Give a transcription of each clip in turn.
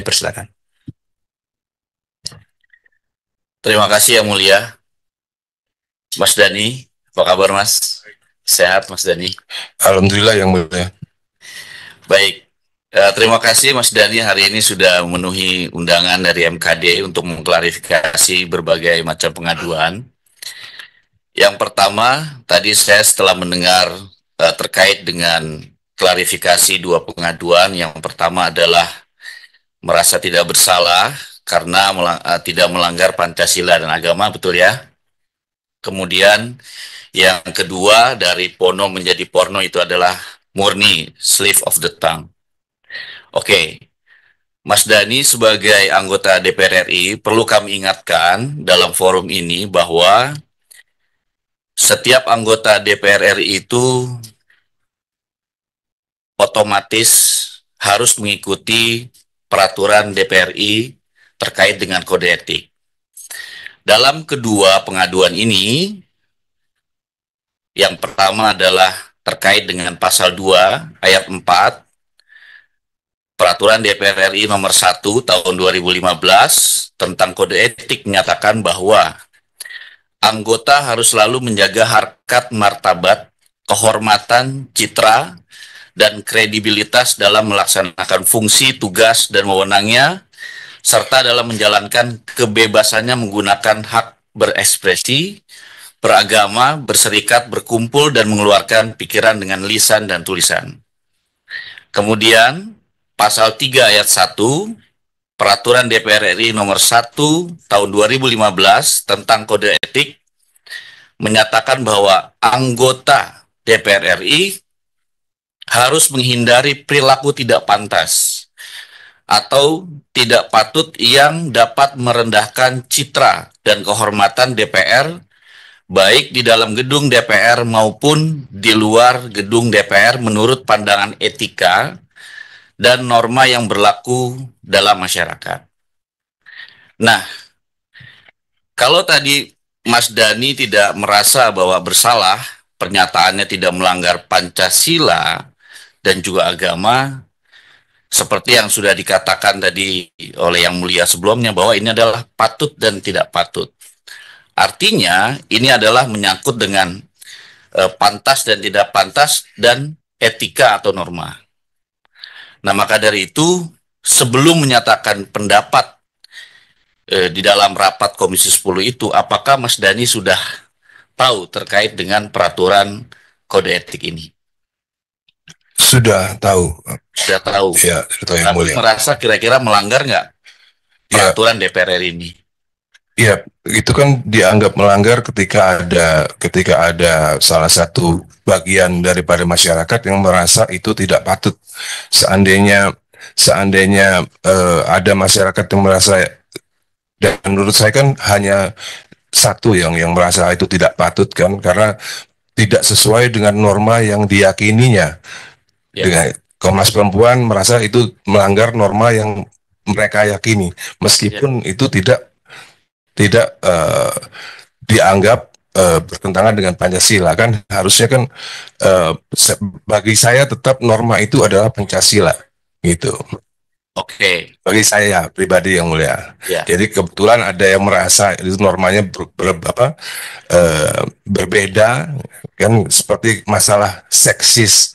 dipersilakan. Terima kasih Yang Mulia. Mas Dani, apa kabar Mas? Sehat Mas Dani? Alhamdulillah Yang Mulia. Baik, terima kasih Mas Dani hari ini sudah memenuhi undangan dari MKD untuk mengklarifikasi berbagai macam pengaduan. Yang pertama, tadi saya setelah mendengar terkait dengan klarifikasi dua pengaduan. Yang pertama adalah merasa tidak bersalah karena tidak melanggar Pancasila dan agama, betul ya? Kemudian yang kedua, dari Pono menjadi Porno itu adalah murni slip of the tongue. Oke, Mas Dani sebagai anggota DPR RI perlu kami ingatkan dalam forum ini bahwa setiap anggota DPR RI itu otomatis harus mengikuti peraturan DPR RI terkait dengan kode etik. Dalam kedua pengaduan ini, yang pertama adalah terkait dengan pasal 2 ayat 4 Peraturan DPR RI nomor 1 tahun 2015 tentang kode etik menyatakan bahwa anggota harus selalu menjaga harkat martabat, kehormatan, citra, dan kredibilitas dalam melaksanakan fungsi, tugas, dan wewenangnya, serta dalam menjalankan kebebasannya menggunakan hak berekspresi, beragama, berserikat, berkumpul, dan mengeluarkan pikiran dengan lisan dan tulisan. Kemudian, pasal 3 ayat 1, Peraturan DPR RI nomor 1 tahun 2015 tentang kode etik menyatakan bahwa anggota DPR RI harus menghindari perilaku tidak pantas atau tidak patut yang dapat merendahkan citra dan kehormatan DPR baik di dalam gedung DPR maupun di luar gedung DPR menurut pandangan etika dan norma yang berlaku dalam masyarakat. Nah, kalau tadi Mas Dani tidak merasa bahwa bersalah, pernyataannya tidak melanggar Pancasila dan juga agama, seperti yang sudah dikatakan tadi oleh Yang Mulia sebelumnya, bahwa ini adalah patut dan tidak patut. Artinya, ini adalah menyangkut dengan pantas dan tidak pantas dan etika atau norma. Nah, maka dari itu, sebelum menyatakan pendapat di dalam rapat Komisi 10 itu, apakah Mas Dani sudah tahu terkait dengan peraturan kode etik ini? Sudah tahu. Sudah tahu. Ya, sudah tahu Yang Mulia. Merasa kira-kira melanggar nggak peraturan DPR RI ini? Ya, itu kan dianggap melanggar ketika ada salah satu bagian daripada masyarakat yang merasa itu tidak patut. Seandainya ada masyarakat yang merasa, dan menurut saya kan hanya satu yang merasa itu tidak patut kan, karena tidak sesuai dengan norma yang diyakininya. Dengan Komnas Perempuan merasa itu melanggar norma yang mereka yakini, meskipun itu tidak dianggap bertentangan dengan Pancasila kan. Harusnya kan bagi saya tetap norma itu adalah Pancasila gitu. Oke. Bagi saya pribadi Yang Mulia. Jadi kebetulan ada yang merasa itu normanya berbeda kan, seperti masalah seksis.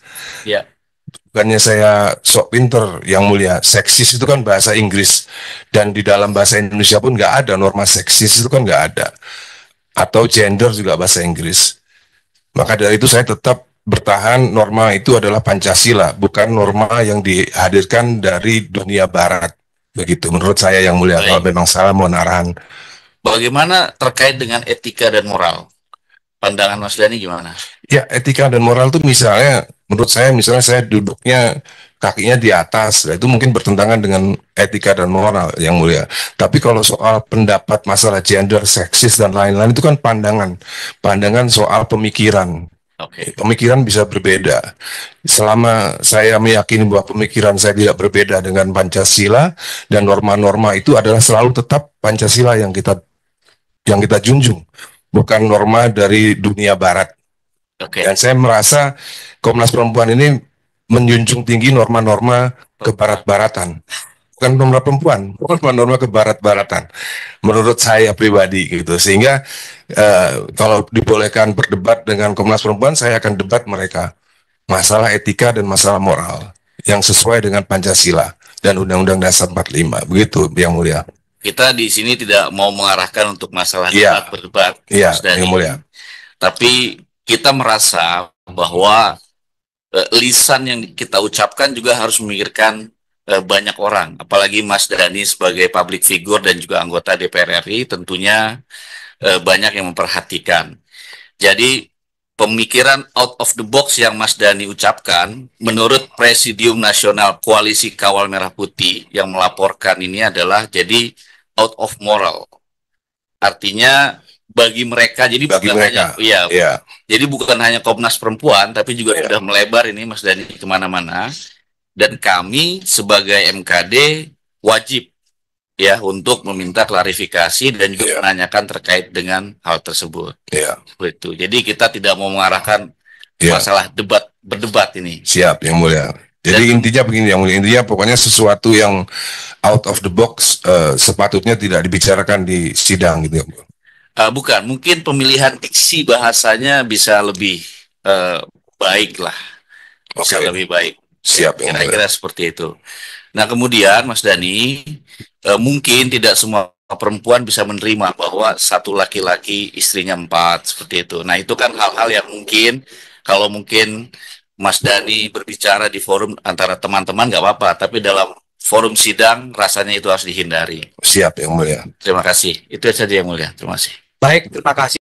Bukannya saya sok pinter Yang Mulia, seksis itu kan bahasa Inggris, dan di dalam bahasa Indonesia pun nggak ada norma seksis, itu kan nggak ada. Atau gender juga bahasa Inggris. Maka dari itu saya tetap bertahan norma itu adalah Pancasila, bukan norma yang dihadirkan dari dunia barat. Begitu menurut saya Yang Mulia. Kalau memang salah mohon arahan. Bagaimana terkait dengan etika dan moral? Pandangan Mas Dani gimana? Ya, etika dan moral itu misalnya, menurut saya, misalnya saya duduknya kakinya di atas, itu mungkin bertentangan dengan etika dan moral Yang Mulia. Tapi kalau soal pendapat masalah gender, seksis, dan lain-lain, itu kan pandangan soal pemikiran. Pemikiran bisa berbeda. Selama saya meyakini bahwa pemikiran saya tidak berbeda dengan Pancasila, dan norma-norma itu adalah selalu tetap Pancasila yang kita junjung, bukan norma dari dunia barat. Dan saya merasa Komnas Perempuan ini menjunjung tinggi norma-norma kebarat-baratan. bukan norma perempuan, norma kebarat-baratan menurut saya pribadi gitu. Sehingga kalau dibolehkan berdebat dengan Komnas Perempuan, saya akan debat mereka masalah etika dan masalah moral yang sesuai dengan Pancasila dan Undang-Undang Dasar 45. Begitu, Yang Mulia. Kita di sini tidak mau mengarahkan untuk masalah Iya. berdebat, Iya, Mas Dhani. Yang Mulia. Tapi kita merasa bahwa lisan yang kita ucapkan juga harus memikirkan banyak orang, apalagi Mas Dhani sebagai public figure dan juga anggota DPR RI tentunya banyak yang memperhatikan. Jadi pemikiran out of the box yang Mas Dhani ucapkan, menurut Presidium Nasional Koalisi Kawal Merah Putih yang melaporkan ini adalah jadi out of moral. Artinya bagi mereka, jadi Bagi bukan mereka, hanya, ya, ya. jadi bukan hanya Komnas Perempuan, tapi juga sudah melebar ini Mas Dhani kemana-mana. Dan kami sebagai MKD wajib ya untuk meminta klarifikasi dan juga menanyakan terkait dengan hal tersebut. Begitu. Jadi kita tidak mau mengarahkan masalah berdebat ini. Siap, Yang Mulia. Jadi intinya begini, Yang Mulia. Intinya pokoknya sesuatu yang out of the box sepatutnya tidak dibicarakan di sidang gitu. Bukan, mungkin pemilihan diksi bahasanya bisa lebih baik lah. Bisa lebih baik. Siap, kira-kira seperti itu. Nah kemudian Mas Dhani, mungkin tidak semua perempuan bisa menerima bahwa satu laki-laki istrinya 4 seperti itu. Nah itu kan hal-hal yang mungkin kalau mungkin Mas Dhani berbicara di forum antara teman-teman nggak apa-apa, tapi dalam forum sidang rasanya itu harus dihindari. Siap, Yang Mulia. Terima kasih. Itu saja Yang Mulia. Terima kasih. Baik, terima kasih.